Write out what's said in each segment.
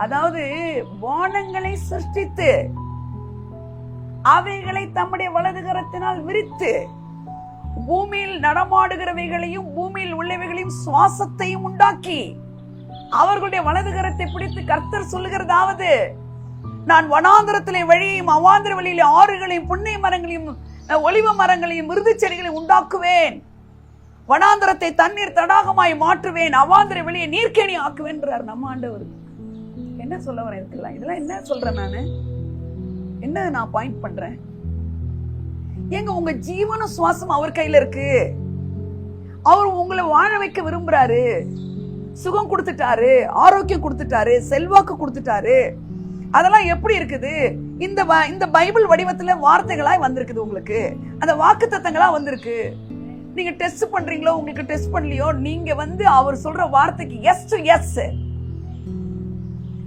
அதாவது வானங்களை சிருஷ்டித்து அவைகளை தம்முடைய வலது கரத்தினால் விரித்து பூமியில் நடமாடுகிறவைகளையும் பூமியில் உள்ளவைகளையும் சுவாசத்தையும் உண்டாக்கி அவர்களுடைய வலது கரத்தை பிடித்து கர்த்தர் சொல்லுகிறதாவது, நான் வனாந்தரத்திலே வழியையும் அவாந்திர வழியிலே ஆறுகளையும் புன்னை மரங்களையும் ஒலிவ மரங்களையும் மிருது செடிகளையும் உண்டாக்குவேன். வனாந்தரத்தை தண்ணீர் தடாகமாய் மாற்றுவேன், அவாந்திர வெளியை நீர்க்கேணி ஆக்குவேன்றார் நம்ம ஆண்டவர். என்ன சொல்ல வரேன் இருக்கலாம்? இதெல்லாம் என்ன சொல்றேன் நானு? என்ன நான் பாயிண்ட் பண்றேன்? எங்க உங்க ஜீவன சுவாசம் அவர் கையில இருக்கு. அவர் உங்களை வாழ வைக்க விரும்புறாரு. சுகம் கொடுத்துட்டாரு, ஆரோக்கியம் கொடுத்துட்டாரு, செல்வாக்கு கொடுத்துட்டாரு. அதெல்லாம் எப்படி இருக்குது? இந்த பைபிள் வடிவத்துல வார்த்தைகளாய் வந்திருக்குது. உங்களுக்கு அந்த வாக்குத்தத்தங்களா வந்திருக்கு. நீங்க டெஸ்ட் பண்றீங்களோ உங்களுக்கு டெஸ்ட் பண்ணலையோ, நீங்க அவர் சொல்ற வார்த்தைக்கு எஸ் டு எஸ்.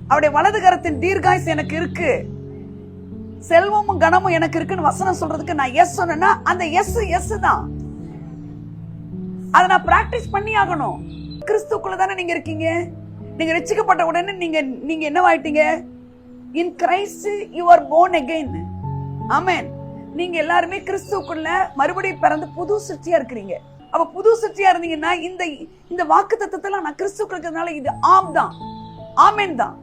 அவருடைய வலது கரத்தின் தீர்காயுசு எனக்கு இருக்கு, செல்வமும் கனமும் எனக்கு இருக்குன்னு வசனம் சொல்றதுக்கு நான் எஸ் சொன்னா அந்த எஸ் எஸ் தான். அதை நான் பிராக்டிஸ் பண்ணி ஆகணும். கிறிஸ்துக்குள்ள தானே நீங்க இருக்கீங்க. நீங்க ரட்சிக்கப்பட்ட உடனே நீங்க என்னவாயிட்டீங்க? In Christ you are born again. Amen. நீங்க எல்லாருமே கிறிஸ்துக்குள்ள மறுபடியும் பிறந்து புது சிருஷ்டியா இருக்கிறீங்க. அப்ப புது சிருஷ்டியா இருந்தீங்கன்னா இந்த வாக்குத்தத்தத்தெல்லாம் நான் கிறிஸ்துக்குள்ள இருக்கிறதுனால இது ஆம் தான், ஆமென் தான்.